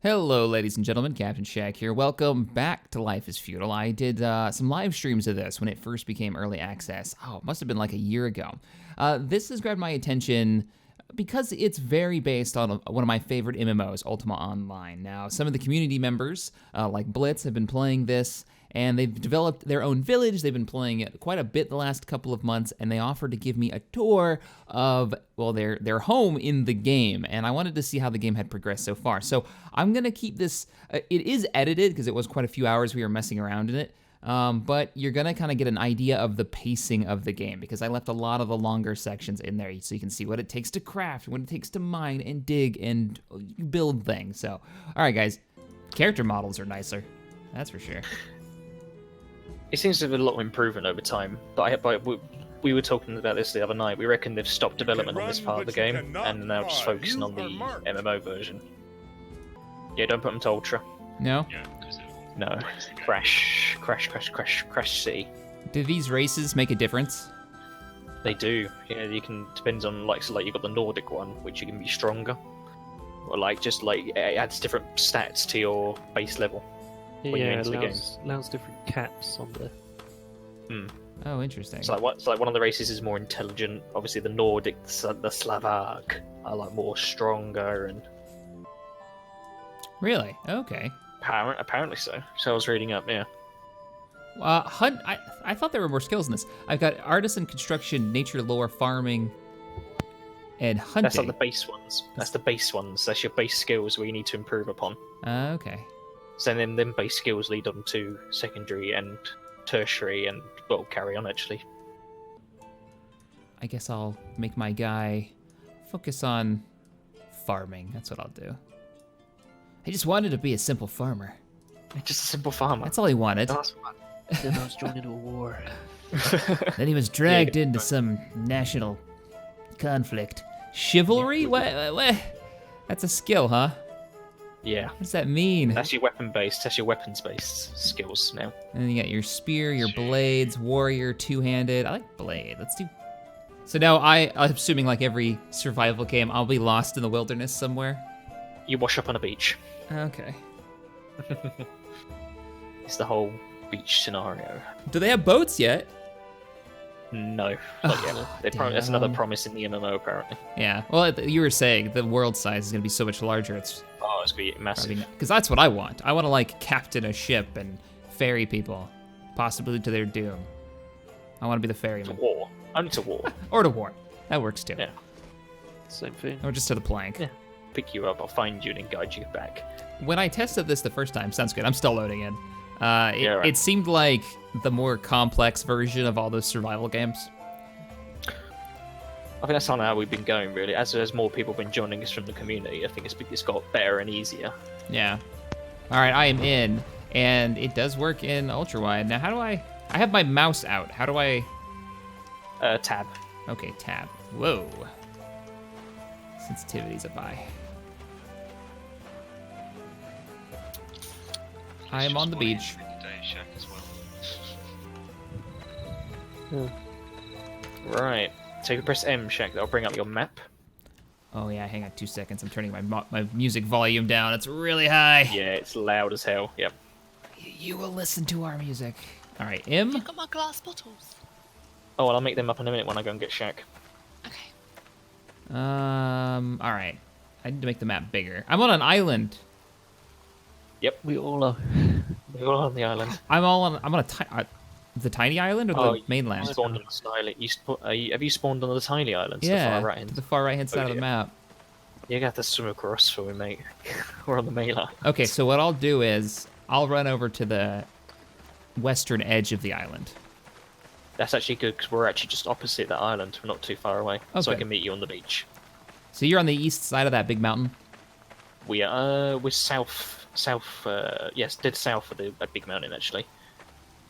Hello, ladies and gentlemen, Captain Shaq here. Welcome back to Life is Feudal. I did some live streams of this when it first became early access. Oh, it must have been like a year ago. This has grabbed my attention because it's very based on one of my favorite MMOs, Ultima Online. Now, some of the community members, like Blitz, have been playing this, and they've developed their own village. They've been playing it quite a bit the last couple of months, and they offered to give me a tour of, well, their home in the game, and I wanted to see how the game had progressed so far. So I'm gonna keep this, it is edited, because it was quite a few hours we were messing around in it, but you're gonna kind of get an idea of the pacing of the game, because I left a lot of the longer sections in there, so you can see what it takes to craft, what it takes to mine and dig and build things. So, all right, guys, character models are nicer, that's for sure. It seems to have a lot of improvement over time, but we were talking about this the other night. We reckon they've stopped development on this part of the game, and are now just focusing on the MMO version. Yeah, don't put them to Ultra. No? No. Crash City. Do these races make a difference? They do. Yeah, you can, depends on, like, so like you got the Nordic one, which you can be stronger. Or like, just like, it adds different stats to your base level. Yeah, it allows different caps on the... Oh, interesting. So like one of the races is more intelligent. Obviously, the Nordic, the Slovak are like more stronger and. Really? Okay. Apparently so. So I was reading up. Yeah. Hunt. I thought there were more skills in this. I've got artisan, construction, nature, lore, farming, and hunting. That's like the base ones. That's the base ones. That's your base skills where you need to improve upon. Okay. So then base skills lead on to secondary and tertiary and, well, carry on, actually. I guess I'll make my guy focus on farming. That's what I'll do. He just wanted to be a simple farmer. Just a simple farmer. That's all he wanted. Then I was drawn into a war. Then he was dragged into some national conflict. Chivalry? What? That's a skill, huh? Yeah. What does that mean? That's your weapon-based. That's your weapons-based skills now. And then you got your spear, your blades, warrior, two-handed. I like blade. Let's do... So now I'm assuming like every survival game, I'll be lost in the wilderness somewhere. You wash up on a beach. Okay. It's the whole beach scenario. Do they have boats yet? No. Not yet. That's another promise in the MMO, apparently. Yeah. Well, you were saying the world size is going to be so much larger. It's going to be massive. Because that's what I want. I want to, like, captain a ship and ferry people, possibly to their doom. I want to be the ferryman. To war. Only to war. Or to war. That works, too. Yeah. Same thing. Or just to the plank. Yeah. Pick you up, I'll find you, and guide you back. When I tested this the first time, sounds good. I'm still loading in. Right. It seemed like the more complex version of all those survival games. I think that's how we've been going, really. As more people have been joining us from the community, I think it's got better and easier. Yeah. All right, I am in, and it does work in ultra wide. Now, how do I have my mouse out. How do I? Tab. Okay, tab. Whoa. Sensitivity's a buy. I am on the beach. Right. So if you press M, Shaq, that'll bring up your map. Oh yeah, hang on 2 seconds. I'm turning my music volume down. It's really high. Yeah, it's loud as hell. Yep. You will listen to our music. All right, M. I've got my glass bottles. Oh, well, I'll make them up in a minute when I go and get Shaq. Okay. All right. I need to make the map bigger. I'm on an island. Yep. We all are. We're all on the island. I'm on the tiny island or the mainland? You spawned on the island. Have you spawned on the tiny island? Yeah, the far right hand. the far right-hand side of the map. You got to swim across for me, mate. We're on the mainland. Okay, so what I'll do is I'll run over to the western edge of the island. That's actually good because we're actually just opposite that island. We're not too far away, so I Okay. can meet you on the beach. So you're on the east side of that big mountain? We're south. Yes, dead south of that big mountain actually.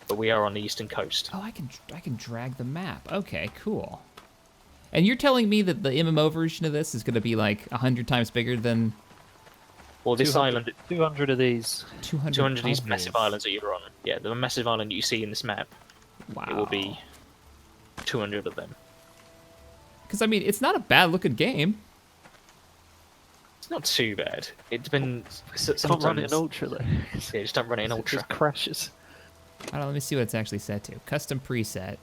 But we are on the eastern coast. Oh, I can drag the map. Okay, cool. And you're telling me that the MMO version of this is going to be like 100 times bigger than... Well, this 200 island... 200 of these. 200 of these massive islands that you're on. Yeah, the massive island you see in this map. Wow. It will be 200 of them. Because, I mean, it's not a bad-looking game. It's not too bad. It depends. Can't run it in Ultra though. Yeah, just don't run it in It Ultra. just crashes. I don't know, let me see what it's actually set to. Custom preset.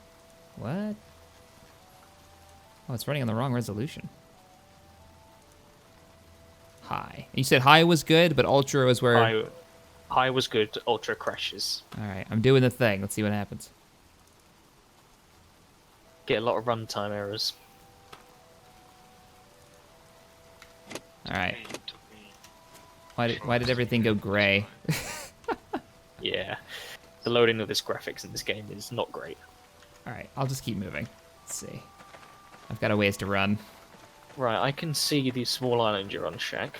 What? Oh, it's running on the wrong resolution. High. You said high was good, but ultra was where... High was good, Ultra crashes. Alright, I'm doing the thing. Let's see what happens. Get a lot of runtime errors. Alright. Why did everything go gray? Yeah. The loading of this graphics in this game is not great. Alright, I'll just keep moving. Let's see. I've got a ways to run. Right, I can see the small island you're on, Shaq.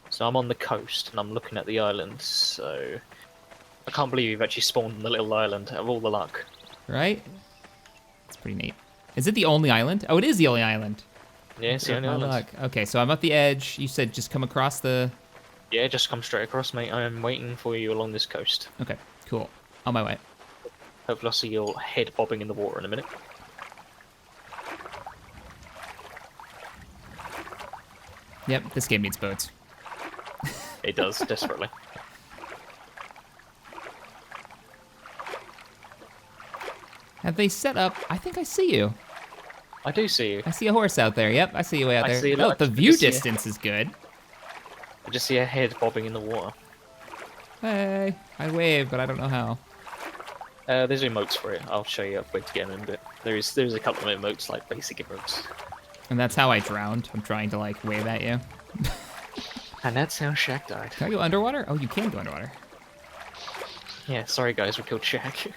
So I'm on the coast, and I'm looking at the island, so... I can't believe you've actually spawned on the little island, of all the luck. Right? It's pretty neat. Is it the only island? Oh, it is the only island. Yeah, it's the only My island. luck. Okay, so I'm at the edge. You said just come across the... Yeah, just come straight across, mate. I am waiting for you along this coast. Okay, cool. On my way. Hopefully I'll see your head bobbing in the water in a minute. Yep, this game needs boats. It does, desperately. Have they set up... I think I see you. I do see you. I see a horse out there. Yep, I see you way out I there. see it. Oh, I the just view see it. distance is good. I just see a head bobbing in the water. Hey, I wave, but I don't know how. There's emotes for it. I'll show you where to get them in a bit. There's a couple of emotes, like basic emotes. And that's how I drowned. I'm trying to, like, wave at you. And that's how Shaq died. Can I go underwater? Oh, you can go underwater. Yeah, sorry guys, we killed Shaq.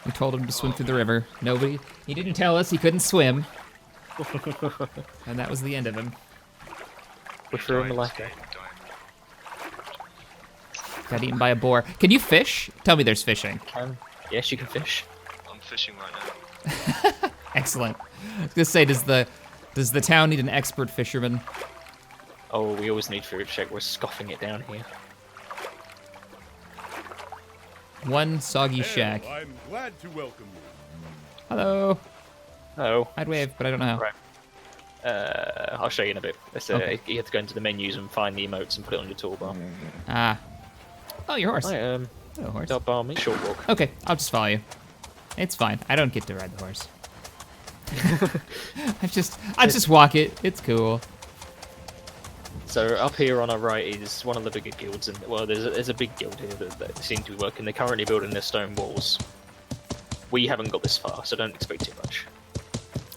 We told him to swim through the river. Nobody... He didn't tell us he couldn't swim. And that was the end of him. We threw him a life. Got eaten by a boar. Can you fish? Tell me there's fishing. Yes, you can fish. I'm fishing right now. Excellent. I was gonna say, does the town need an expert fisherman? Oh, we always need food, Shaq. We're scoffing it down here. One soggy shack. I'm glad to welcome you. Hello. Oh. I'd wave, but I don't know how. Right. I'll show you in a bit. Okay. You have to go into the menus and find the emotes and put it on your toolbar. Ah. Oh, your horse. Hi, Hello, horse. Dub bar me. Short walk. Okay, I'll just follow you. It's fine. I don't get to ride the horse. I just walk it. It's cool. So up here on our right is one of the bigger guilds, and well, there's a big guild here that seem to be working. They're currently building their stone walls. We haven't got this far, so don't expect too much.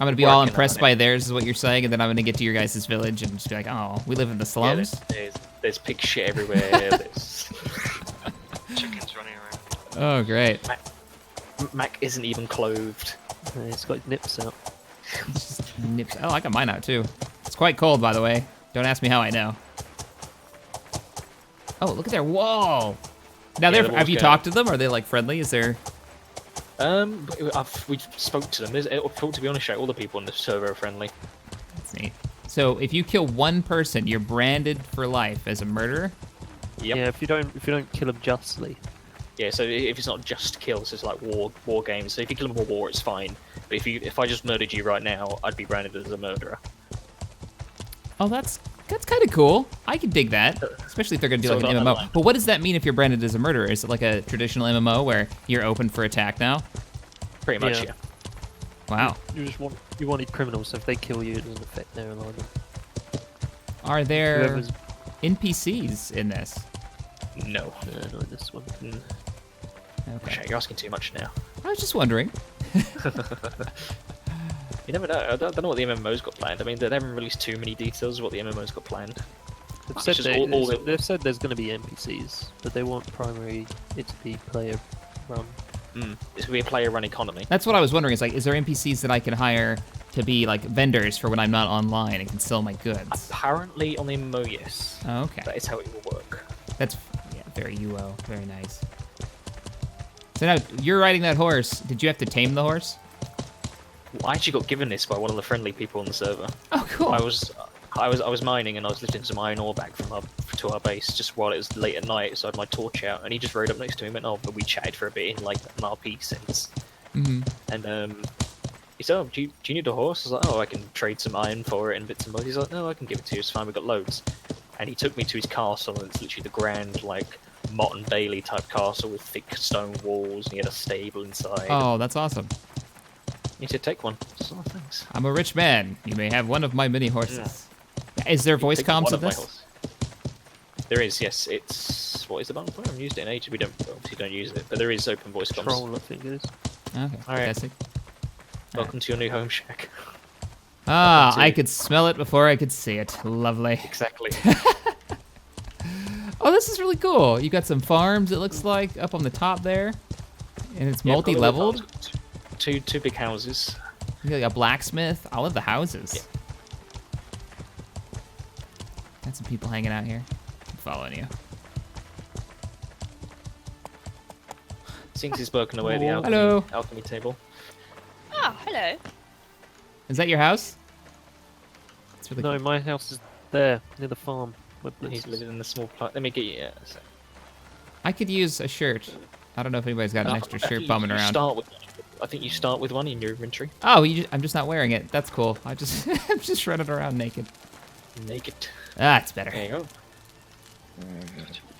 I'm gonna be all Working on impressed it. by theirs, is what you're saying, and then I'm gonna get to your guys' village and just be like, oh, we live in the Yeah, slums. there's pig shit everywhere. There's... Chickens running around. Oh, great. Mac isn't even clothed. It's got nips out. Just nips. Oh, I got mine out too. It's quite cold, by the way. Don't ask me how I know. Oh, look at their wall. Now, Yeah, the have wall's you good. talked to them? Are they like friendly? Is there? We spoke to them. To be honest, all the people on the server are friendly. That's neat. So if you kill one person, you're branded for life as a murderer. Yep. Yeah, if you don't kill them justly. Yeah, so if it's not just kills, it's like war games. So if you kill them for war, it's fine. But if I just murdered you right now, I'd be branded as a murderer. Oh, that's kind of cool. I can dig that, especially if they're gonna do So like an not MMO. online. But what does that mean if you're branded as a murderer? Is it like a traditional MMO where you're open for attack now? Pretty much, Yeah. yeah. Wow. You wanted criminals, so if they kill you, it doesn't affect their alignment. Are there Whoever's NPCs in this? No. not in this one. Okay. Shit, you're asking too much now. I was just wondering. You never know. I don't know what the MMO's got planned. I mean, they haven't released too many details of what the MMO's got planned. They've It's said, just all the- they've said there's going to be NPCs, but they want primary it to be player run. It's gonna be a player-run economy. That's what I was wondering. Is like, is there NPCs that I can hire to be like vendors for when I'm not online and can sell my goods? Apparently, on the MMO, yes. Oh, okay. That is how it will work. That's very UO. Very nice. So now you're riding that horse. Did you have to tame the horse? Well, I actually got given this by one of the friendly people on the server. Oh, cool. I was mining and I was lifting some iron ore back to our base just while it was late at night, so I had my torch out, and he just rode up next to me and went, oh, but we chatted for a bit in like an RP sense. Mm-hmm. And he said, "Oh, do you need a horse?" I was like, "Oh, I can trade some iron for it and bits and bobs." He's like, "No, I can give it to you. It's fine. We've got loads." And he took me to his castle, and it's literally the grand, like, Mott and Bailey type castle with thick stone walls, and he had a stable inside. Oh, that's awesome. He said, "Take one." So, oh, thanks. I'm a rich man. You may have one of my many horses. Is there voice Take comms one of my this? horse. There is, yes. It's what is the button for? I haven't used it in ages. We obviously don't use it, but there is open voice comms. Troll, I think it is. Okay, Alright. fantastic. Welcome to your new home shack. Ah, Welcome to- I could smell it before I could see it. Lovely. Exactly. Oh, this is really cool. You got some farms, it looks like, up on the top there. And it's Yeah, multi-leveled. Two big houses. You got like a blacksmith. I love the houses. Yeah. Got some people hanging out here. I'm following you. Sinks is working away the Oh. alchemy table. Oh, hello. Is that your house? It's really No, cool. my house is there, near the farm. Where He's Blitz is. living in the small plot. Let me get you. Yeah, so. I could use a shirt. I don't know if anybody's got an extra shirt bumming around. I think you start with one in your inventory. Oh, I'm just not wearing it. That's cool. I'm just running around naked. Naked. Ah, it's better. There you go.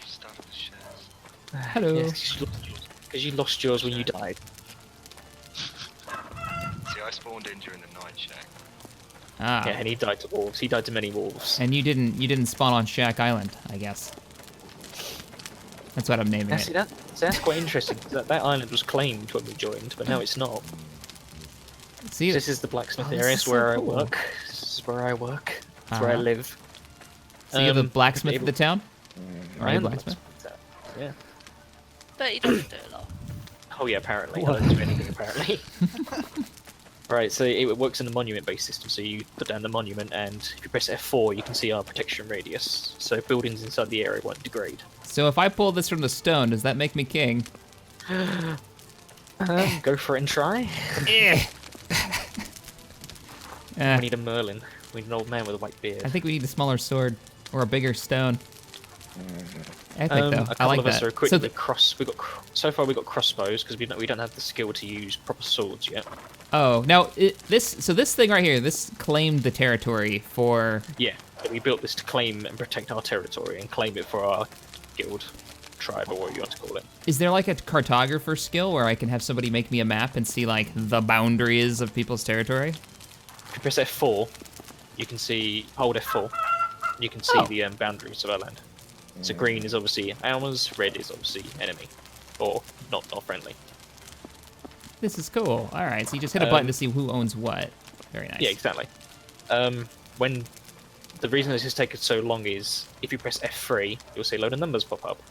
Start with shares. Hello. Because you lost yours when you died. See, I spawned in during the night, Shack. Ah. Yeah, and he died to wolves. He died to many wolves. And you didn't spawn on Shack Island, I guess. That's what I'm naming That's, it. that's quite interesting. That island was claimed when we joined, but now it's not. See, This is the blacksmith Oh, this area. is It's where so I cool. work. This is where I work. It's where I Uh-huh. live. so you have a um, blacksmith of able- the town? Or a And blacksmith? Yeah. But he doesn't do a lot. Oh yeah, apparently. I What? don't do anything apparently. Right, so it works in a monument-based system. So you put down the monument, and if you press F4, you can see our protection radius. So buildings inside the area won't degrade. So if I pull this from the stone, does that make me king? Go for it and try. Eh. We need a Merlin. We need an old man with a white beard. I think we need a smaller sword or a bigger stone. Epic though. A I couple like of us that. are equipped So with cross. So far we got crossbows because we don't have the skill to use proper swords yet. oh, now this thing right here, this claimed the territory for. Yeah, but we built this to claim and protect our territory and claim it for our guild, tribe, or what you want to call it. Is there like a cartographer skill where I can have somebody make me a map and see like the boundaries of people's territory? If you press F4, you can see. Hold F4. You can see Oh. the boundaries of our land. So green is obviously ours, red is obviously enemy, or not friendly. This is cool. All right, so you just hit a button Um, to see who owns what. Very nice. Yeah, exactly. When the reason this has taken so long is if you press F3, you'll see a load of numbers pop up.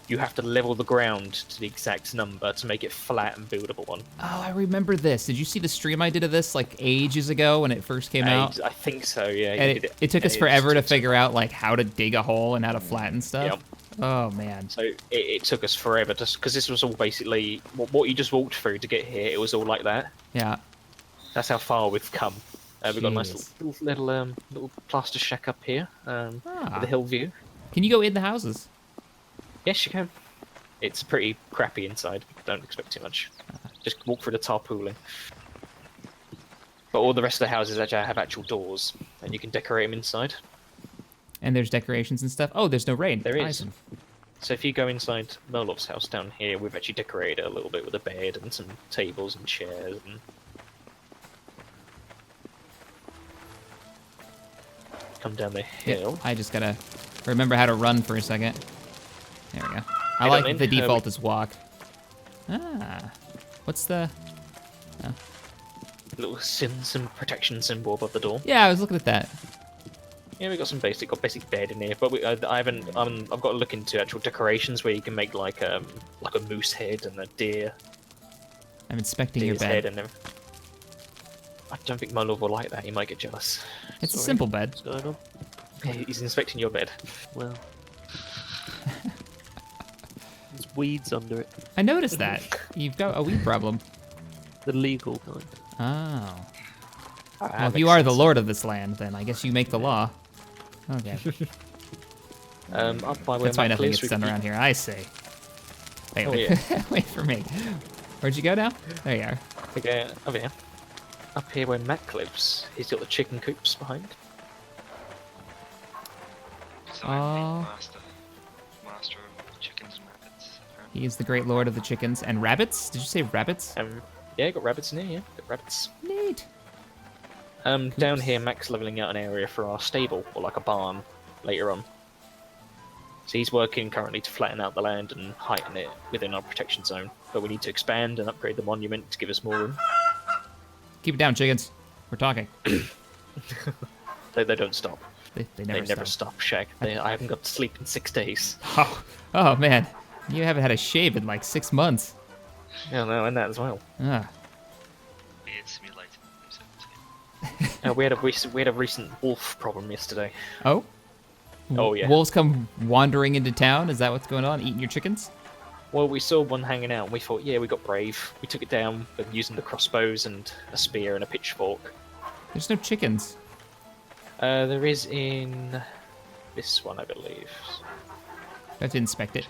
You have to level the ground to the exact number to make it flat and buildable one. Oh, I remember this. Did you see the stream I did of this like ages ago when it first came out? I think so. Yeah. you And did it took us and forever to just- figure out like how to dig a hole and how to flatten stuff. Yep. Oh man. So it took us forever just because this was all basically what you just walked through to get here. It was all like that. Yeah. That's how far we've come. We've got a nice Jeez. little plaster shack up here Ah. with a hill view. Can you go in the houses? Yes, you can. It's pretty crappy inside. Don't expect too much. Just walk through the tarpaulin. But all the rest of the houses actually have actual doors, and you can decorate them inside. And there's decorations and stuff. Oh, there's no rain. There is. Awesome. So if you go inside Merlov's house down here, we've actually decorated it a little bit with a bed and some tables and chairs. And come down the Yep, hill. I just gotta remember how to run for a second. There we go. I Hey, like Dominic, the default is walk. Ah. What's the... Little some protection symbol above the door. Yeah, I was looking at that. Yeah, we got some basic bed in here, but I haven't. I've got to look into actual decorations where you can make like a moose head and a I'm inspecting your deer's head bed. and everything. I don't think my love will like that. He might get jealous. It's a Sorry. simple bed. What's going on? He's inspecting your bed. Well. There's weeds under it. I noticed that. You've got a weed problem. The legal kind. Oh. Well, Ah, if you makes are the sense. lord of this land, then I guess you make the law. Okay. Up by where That's why my nothing place gets we done keep- around here. I say. Wait, Oh, wait. yeah. Wait for me. Where'd you go now? There you are. Okay, over here. Up here where Mac lives, he's got the chicken coops behind. So Oh. master of chickens and rabbits. apparently. He is the great lord of the chickens and rabbits. Did you say rabbits? Yeah, got rabbits in here. Yeah, got rabbits. Neat. Down here, Mac's leveling out an area for our stable, or like a barn, later on. So he's working currently to flatten out the land and heighten it within our protection zone. But we need to expand and upgrade the monument to give us more room. Keep it down, chickens. We're talking. They don't stop. They They never never stop. stop, Shag. I haven't got to sleep in 6 days. Oh man, you haven't had a shave in like 6 months. Yeah, no, and that as well. Ah. Beard simulator. We had a recent wolf problem yesterday. Oh? Oh, yeah. Wolves come wandering into town? Is that what's going on? Eating your chickens? Well, we saw one hanging out, and we thought, yeah, we got brave. We took it down using the crossbows and a spear and a pitchfork. There's no chickens. There is in this one, I believe. I have to inspect it.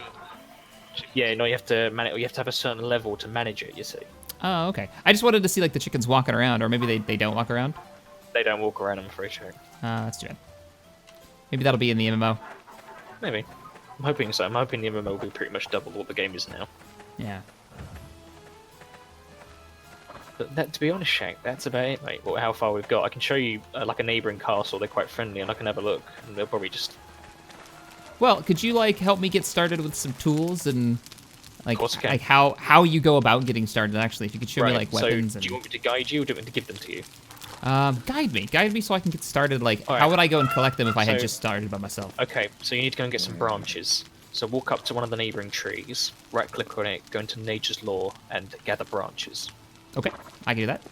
Yeah, no, you have to you have to have a certain level to manage it. You see, Oh, okay. I just wanted to see like the chickens walking around, or maybe they don't walk around. they don't walk around. I'm afraid, Shag. That's too bad. Maybe that'll be in the MMO. Maybe. I'm hoping so. I'm hoping the MMO will be pretty much double what the game is now. Yeah. But that, to be honest, Shag, that's about it, mate. How far we've got. I can show you like a neighbouring castle. They're quite friendly, and I can have a look. And they'll probably just. Well, could you like help me get started with some tools and like course I can. like how you go about getting started? Actually, if you could show me like so, weapons do and you want me to guide you, or do you want me to give them to you? guide me so I can get started. Like, All right. how would I go and collect them if I had So- just started by myself? Okay, so you need to go and get some branches. So walk up to one of the neighbouring trees, right-click on it, go into Nature's Law, and gather branches. Okay, I can do that.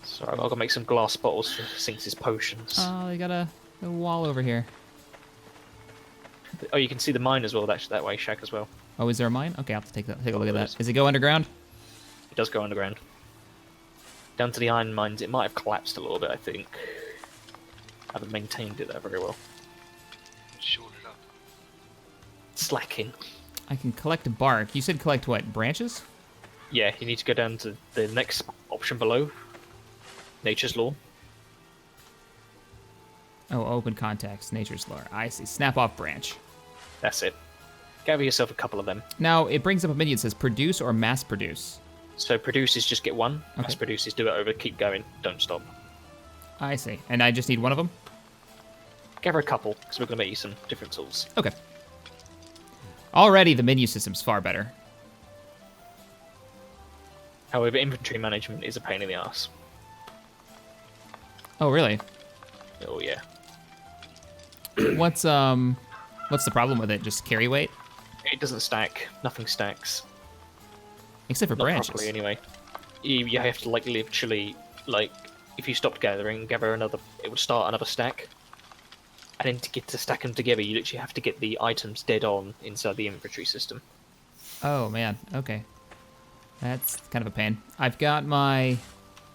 So I've got to make some glass bottles for Sinks' potions. Oh, they got a wall over here. Oh, you can see the mine as well. That's that way, Shaq, as well. Oh, is there a mine? Okay, I'll have to take a look at there that. is. Does it go underground? It does go underground. Down to the iron mines, it might have collapsed a little bit, I think. I haven't maintained it there very well. Short it up. Slacking. I can collect bark. You said collect what? Branches? Yeah, you need to go down to the next option below. Nature's Law. Oh, open context, nature's lore. I see. Snap off branch. That's it. Gather yourself a couple of them. Now, it brings up a menu that says produce or mass produce. So produce is just get one. Okay. Mass produce is do it over, keep going, don't stop. I see. And I just need one of them? Gather a couple, because we're going to make you some different tools. Okay. Already, the menu system's far better. However, inventory management is a pain in the ass. Oh, really? Oh yeah. What's the problem with it? Just carry weight? It doesn't stack. Nothing stacks. Except for Not branches. properly, anyway. You have to like literally like if you stopped gathering, gather another. It would start another stack. And then to get to stack them together, you literally have to get the items dead on inside the inventory system. Oh, man. Okay. That's kind of a pain. I've got my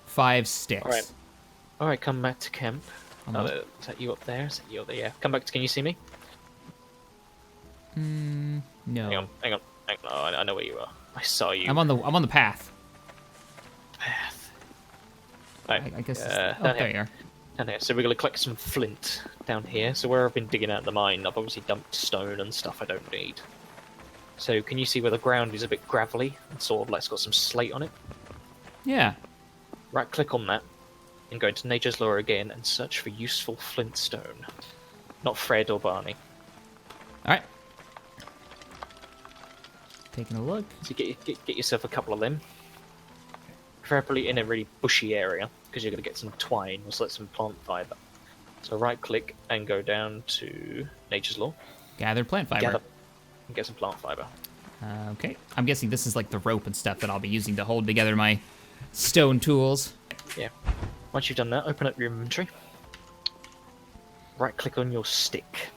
5 sticks. Alright. Alright, come back to camp. Almost. Is that you up there? Is that you up there? Yeah. Come back to. Can you see me? No. Hang on. Oh, I know where you are. I saw you. I'm on the path. Path. Right. I guess. down Oh, there here. you are. Down here. So we're gonna collect some flint down here. So where I've been digging out the mine, I've obviously dumped stone and stuff I don't need. So can you see where the ground is a bit gravelly and sort of like it's got some slate on it? Yeah. Right click on that and go into Nature's Law again and search for useful flintstone. Not Fred or Barney. All right. Taking a look. So get yourself a couple of them. Preferably in a really bushy area because you're gonna get some twine or some plant fiber. So right click and go down to Nature's Law. Gather plant fiber. Gather and get some plant fiber. Okay. I'm guessing this is like the rope and stuff that I'll be using to hold together my stone tools. Yeah. Once you've done that, open up your inventory. Right click on your stick.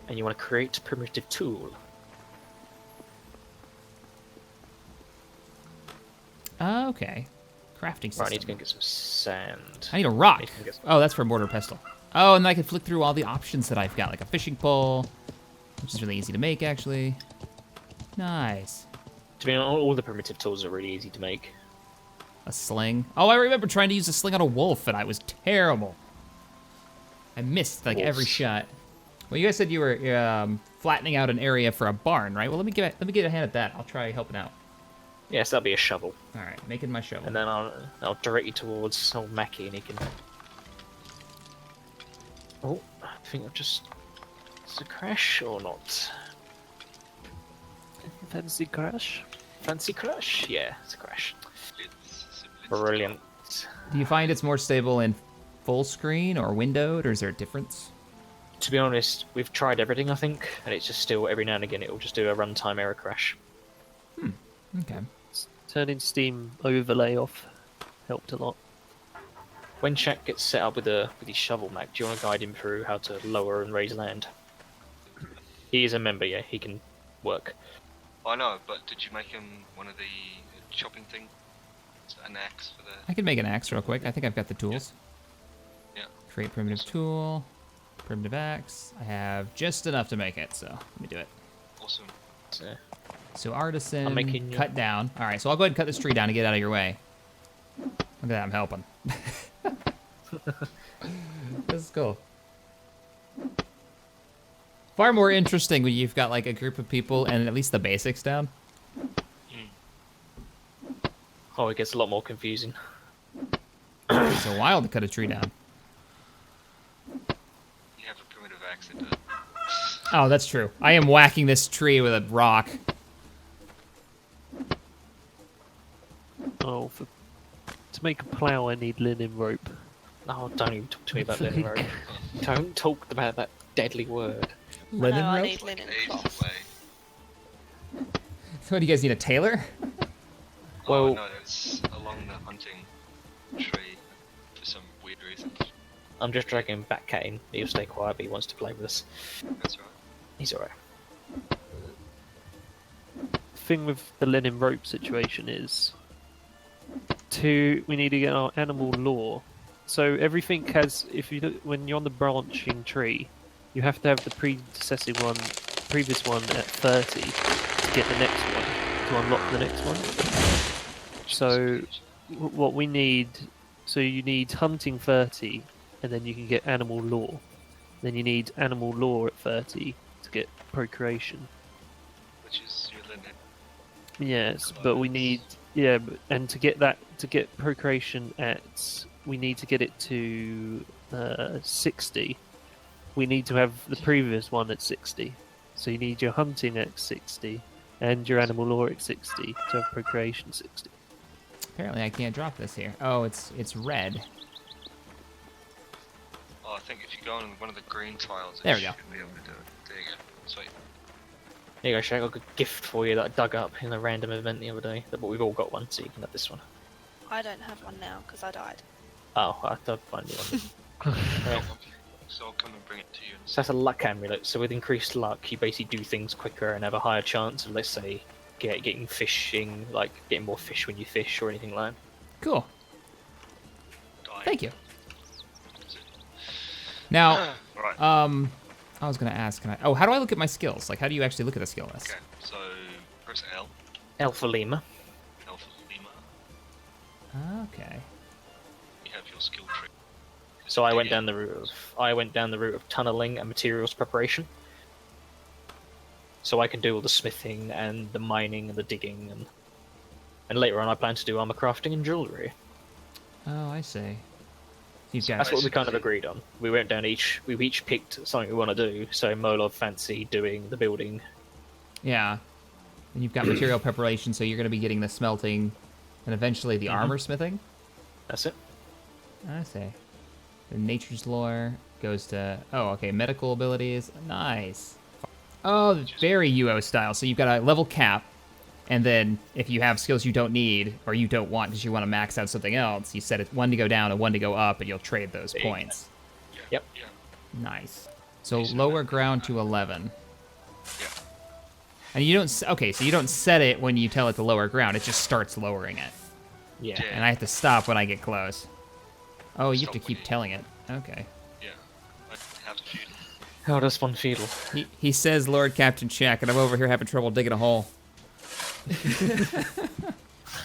And you want to create primitive tool. Okay. Crafting system. Right, I need to go and get some sand. I need a rock. Need to go get some- Oh, that's for mortar pestle. Oh, and I can flick through all the options that I've got, like a fishing pole, which is really easy to make, actually. Nice. To be honest, all the primitive tools are really easy to make. A sling. Oh, I remember trying to use a sling on a wolf, and I was terrible. I missed like every Wolves. shot. Well, you guys said you were flattening out an area for a barn, right? Well, let me get a hand at that. I'll try helping out. Yes, that'll be a shovel. All right, making my shovel. And then I'll direct you towards old Mackie, and he can. Oh, I think I've just. Is it a crash or not? Fancy crash? Fancy crash? Yeah, it's a crash. It's Brilliant. Do you find it's more stable in full screen or windowed, or is there a difference? To be honest, we've tried everything, I think, and it's just still every now and again it'll just do a runtime error crash. Okay. Turning Steam overlay off helped a lot. When Shaq gets set up with his shovel, Mac, do you want to guide him through how to lower and raise land? He is a member, yeah. He can work. I know, but did you make him one of the chopping thing? An axe for the... I can make an axe real quick. I think I've got the tools. Yeah. Create primitive tool, primitive axe. I have just enough to make it, so let me do it. Awesome. So artisan, I'm making you- cut down. All right, so I'll go ahead and cut this tree down to get out of your way. Look at that, I'm helping. This is cool. Far more interesting when you've got like a group of people and at least the basics down. Oh, it gets a lot more confusing. It takes a while to cut a tree down. You have a primitive axe that does. Oh, that's true. I am whacking this tree with a rock. Oh, to make a plough, I need linen rope. Oh, don't even talk to me about linen rope. Don't talk about that deadly word. Linen no, I rope? need linen Ages cloth. away. So what, do you guys need a tailor? Well- Oh, no, it's along the hunting tree for some weird reason. I'm just dragging him back at him. He'll stay quiet, but he wants to play with us. That's right. He's alright. The thing with the linen rope situation is we need to get our animal law. So everything has, if you look, when you're on the branching tree, you have to have the previous one at 30 to get the next one, to unlock the next one. So what we need, so you need hunting 30, and then you can get animal law. Then you need animal law at 30 to get procreation. Which is your linen. Yes, but we need and to get procreation we need to get it to 60. We need to have the previous one at 60. So you need your hunting at 60 and your animal law at 60 to have procreation 60. Apparently I can't drop this here. Oh, it's red. Oh, I think if you go on one of the green tiles, There it we go. should be able to do it. There you go. Sweet. Here you go, Shaq. I've got a gift for you that I dug up in a random event the other day. But we've all got one, so you can have this one. I don't have one now because I died. Oh, I have to find you one. So I'll come and bring it to you. So that's a luck amulet. So with increased luck, you basically do things quicker and have a higher chance of, let's say, getting fishing, like getting more fish when you fish or anything like that. Cool. Die. Thank you. Now, Right. I was gonna ask, how do I look at my skills? Like, how do you actually look at the skill list? Okay, so press L, Alpha Lima. Alpha Lima. Okay. You have your skill tree. So I went down the route of tunneling and materials preparation. So I can do all the smithing and the mining and the digging and later on I plan to do armor crafting and jewelry. Oh, I see. You've got That's what we kind of Basically- agreed on. We each picked something we want to do. So Molov fancy doing the building. yeah. And you've got material preparation, so you're gonna be getting the smelting, and eventually the armor smithing. That's it. I see. The nature's lore goes to medical abilities. Nice. Oh, very UO style. So you've got a level cap, and then if you have skills you don't need or you don't want because you want to max out something else, you set it one to go down and one to go up, and you'll trade those points. Yep. Yeah. Nice. So lower ground to 11. Yeah. And you don't. So you don't set it when you tell it to lower ground. It just starts lowering it, Yeah. Yeah. and I have to stop when I get close. Oh, you have Stop to when keep you- telling it. Okay. Yeah. I have to feudal. How does one feudal? He says Lord Captain Check, and I'm over here having trouble digging a hole.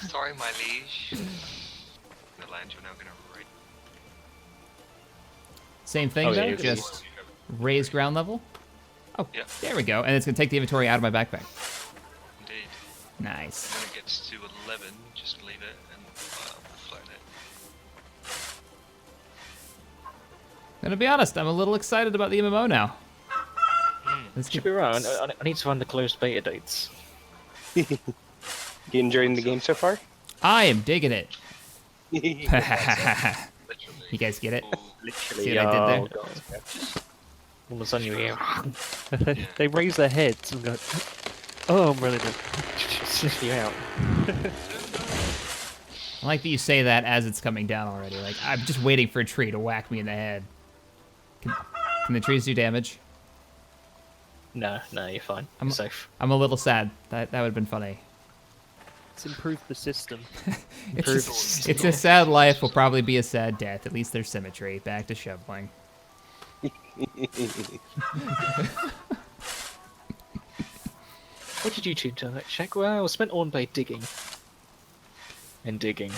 Sorry, my liege. The land you're now gonna raid. Same thing Oh, yeah, though, you can just raise ground level. Oh, Yeah. there we go. And it's gonna take the inventory out of my backpack. Indeed. Nice. When it gets to 11, just leave it and float it. Gonna be honest, I'm a little excited about the MMO now. Let's Should get be right. I need to find the closed beta dates. You enjoying the game so far? I am digging it. Literally. You guys get it? Ooh, Literally. See what I did there? God. All of a sudden you hear. They raise their heads and go, "Oh, I'm running." Sniff you out. I like that you say that as it's coming down already. Like, I'm just waiting for a tree to whack me in the head. Can the trees do damage? No, you're fine. You're safe. I'm a little sad. That would have been funny. It's improved the system. It's a sad life. Will probably be a sad death. At least there's symmetry. Back to shoveling. What did you two do that, Shaq? Well, I spent all day digging. And digging.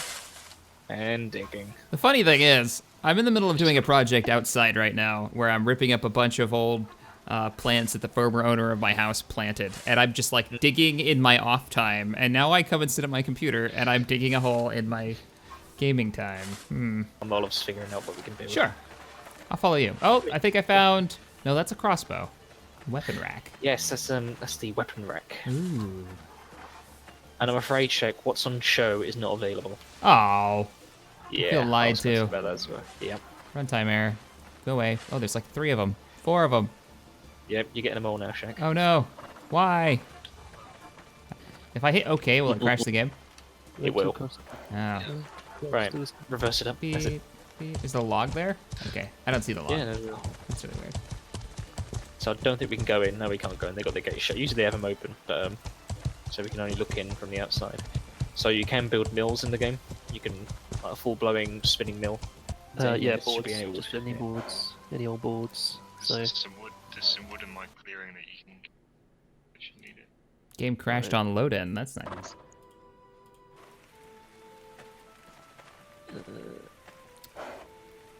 And digging. The funny thing is, I'm in the middle of doing a project outside right now where I'm ripping up a bunch of old plants that the former owner of my house planted. And I'm just like digging in my off time. And now I come and sit at my computer and I'm digging a hole in my gaming time. I'm all just figuring out what we can do. Sure. I'll follow you. Oh, I think I found... No, that's a crossbow. Weapon rack. Yes, that's the weapon rack. Ooh. And I'm afraid, Shaq, what's on show is not available. Oh. Yeah, feel lied I was gonna to. say about that as well. Yep. Runtime error. Go away. Oh, there's like 3 of them. 4 of them. Yep, you're getting them all now, Shaq. Oh no. Why? If I hit OK, will it crash the game? It will. Oh. Right, reverse it up. That's it. Beep, beep. Is the log there? Okay. I don't see the log. Yeah, no. That's really weird. So I don't think we can go in. No, we can't go in. They got the gate shut. Usually they have them open, but so we can only look in from the outside. So you can build mills in the game. You can like a full-blowing spinning mill. Yeah, Units should boards. be able Just to- any yeah. boards, any old boards. So There's some wood in my clearing that you can if you need it. Game crashed on load in. That's nice.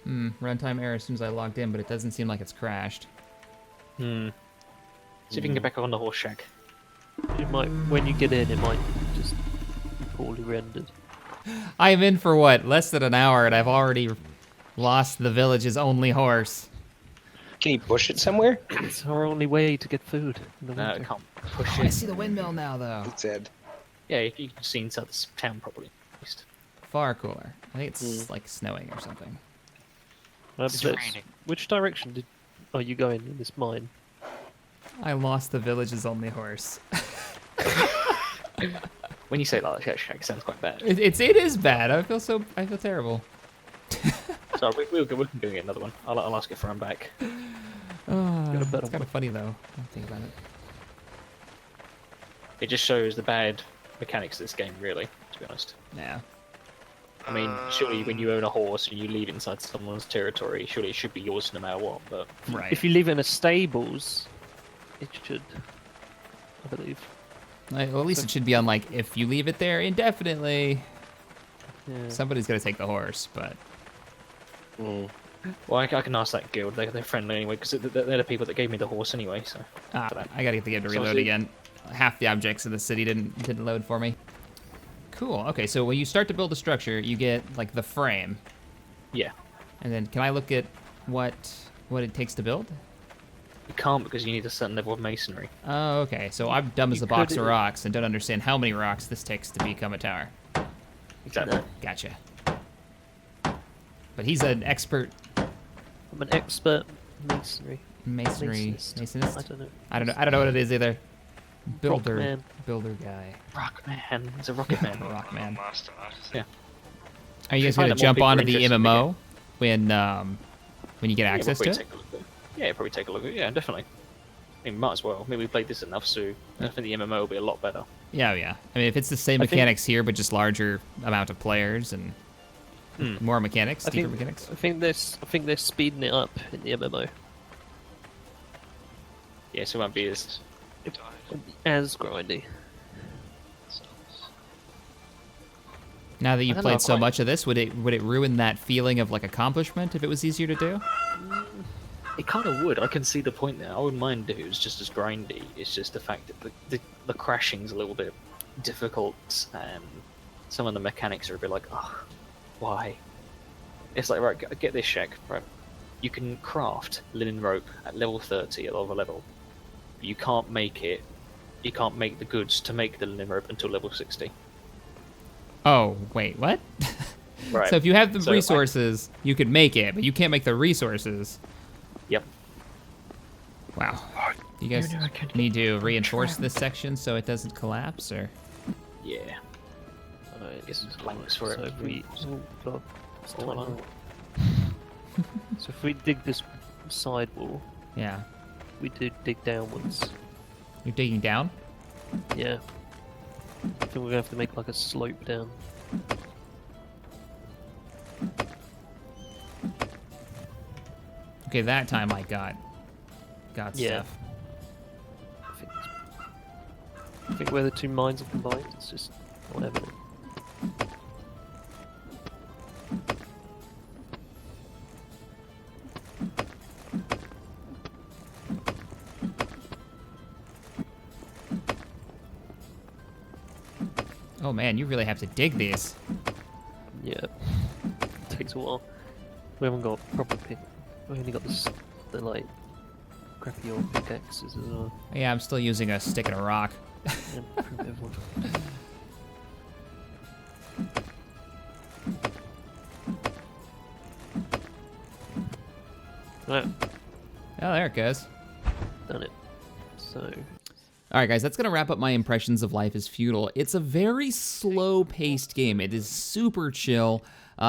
Runtime error as soon as I logged in, but it doesn't seem like it's crashed. See if you can get back on the horse, Shaq. it might, when you get in, it might just be poorly rendered. I'm in for what? Less than an hour, and I've already lost the village's only horse. Can you push it somewhere? It's our only way to get food in the No, I winter. can't push Oh, I it. see the windmill now, though. It said. Yeah, if you can see inside the town properly, at least. Far cooler. I think it's like snowing or something. It's raining. Which direction did? Oh, you going in this mine? I lost the village's only horse. When you say it like that, Shaq, it sounds quite bad. It is bad. I feel terrible. So we can go get another one. I'll ask it for him back. Got a better It's kind of funny though. I think about it. It just shows the bad mechanics of this game, really, to be honest. Yeah. I mean, surely when you own a horse and you leave it inside someone's territory, surely it should be yours no matter what, but... Right. If you leave it in a stables, it should, I believe. Well, at least it should be on like if you leave it there indefinitely, Yeah. somebody's gonna take the horse. But Mm. Well, I can ask that guild. They're friendly anyway, because they're the people that gave me the horse anyway, so... I gotta get the game to So reload see- again. Half the objects in the city didn't load for me. Cool. Okay, so when you start to build a structure, you get like the frame, Yeah. and then can I look at what it takes to build? You can't because you need a certain level of masonry. Oh, okay. So I'm dumb as You a box could- of rocks and don't understand how many rocks this takes to become a tower. Exactly. Gotcha. But he's an expert I'm an expert masonry. masonry Masonist. masonist. I don't know. I don't know what it is either. Builder Rockman. builder guy. Rockman. It's a rocket man. Rockman. Master artisan. Yeah. Are you guys Find gonna out more jump people onto the interested in the MMO when you get Yeah, access to we'll it? probably take a look at it. Yeah, probably take a look at it. Yeah, definitely. I mean, might as well. I mean, we played this enough, so I think the MMO will be a lot better. Yeah, yeah. I mean, if it's the same I think- mechanics here, but just larger amount of players and more mechanics, I deeper think, mechanics. I think they're speeding it up in the MMO. Yeah, so it won't be as... As grindy. Now that you've I don't know, played so quite- much of this, would it ruin that feeling of like accomplishment if it was easier to do? It kind of would. I can see the point there. I wouldn't mind if it was just as grindy. It's just the fact that the crashing's a little bit difficult, and some of the mechanics are a bit like, oh, why? It's like, right, get this, Shaq. Right, you can craft linen rope at level 30 at over level. But you can't make it. You can't make the goods to make the linen rope until level 60. Oh, wait, what? Right. So if you have the So resources, you could make it, but you can't make the resources. Yep. Wow. You guys need to reinforce this section so it doesn't collapse, or? Yeah. Alright, It's blanks for so it. if we... Oh, God. It's Oh, tiny. wow. So if we dig this side wall, Yeah. we do dig downwards. You're digging down? Yeah. I think we're gonna have to make like a slope down. Okay, that time I got Yeah. stuff. I think where the two mines are combined, it's just not evident. Oh man, you really have to dig these. Yeah. Takes a while. We haven't got proper pick. We only got the like crappy old pickaxes as well. Yeah, I'm still using a stick and a rock. Yeah, primitive one. Right, Oh, there it goes. done it. So, All right, guys, that's going to wrap up my impressions of Life is Feudal. It's a very slow-paced game. It is super chill.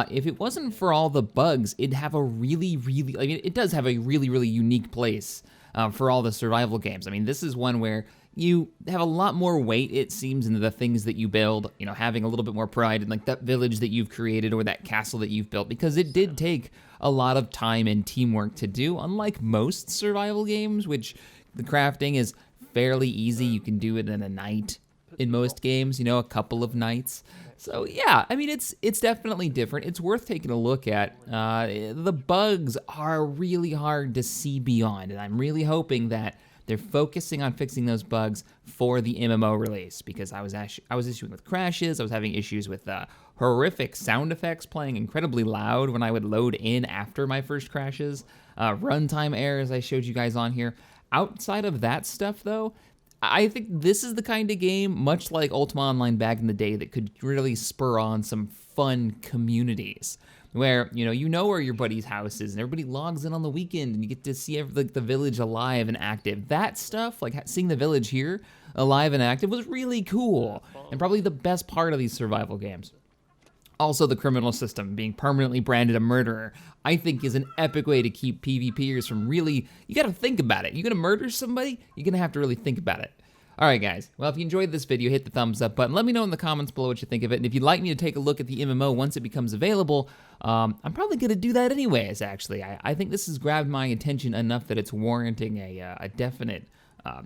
If it wasn't for all the bugs, it'd have a really, I mean, it does have a really unique place for all the survival games. I mean, this is one where you have a lot more weight, it seems, into the things that you build, you know, having a little bit more pride in, like, that village that you've created or that castle that you've built, because it did take a lot of time and teamwork to do, unlike most survival games, which the crafting is fairly easy. You can do it in a night in most games, you know, a couple of nights. So yeah, I mean, it's definitely different. It's worth taking a look at. The bugs are really hard to see beyond, and I'm really hoping that they're focusing on fixing those bugs for the MMO release, because I was issuing with crashes. I was having issues with horrific sound effects playing incredibly loud when I would load in after my first crashes. Runtime errors I showed you guys on here. Outside of that stuff, though, I think this is the kind of game, much like Ultima Online back in the day, that could really spur on some fun communities where, you know where your buddy's house is, and everybody logs in on the weekend, and you get to see the village alive and active. That stuff, like seeing the village here alive and active, was really cool, and probably the best part of these survival games. Also, the criminal system, being permanently branded a murderer, I think is an epic way to keep PvPers from really, you gotta think about it. You're gonna murder somebody, you're gonna have to really think about it. All right, guys. Well, if you enjoyed this video, hit the thumbs up button. Let me know in the comments below what you think of it. And if you'd like me to take a look at the MMO once it becomes available, I'm probably gonna do that anyways, actually. I think this has grabbed my attention enough that it's warranting a definite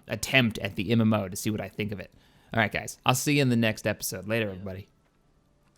attempt at the MMO to see what I think of it. All right, guys. I'll see you in the next episode. Later, everybody.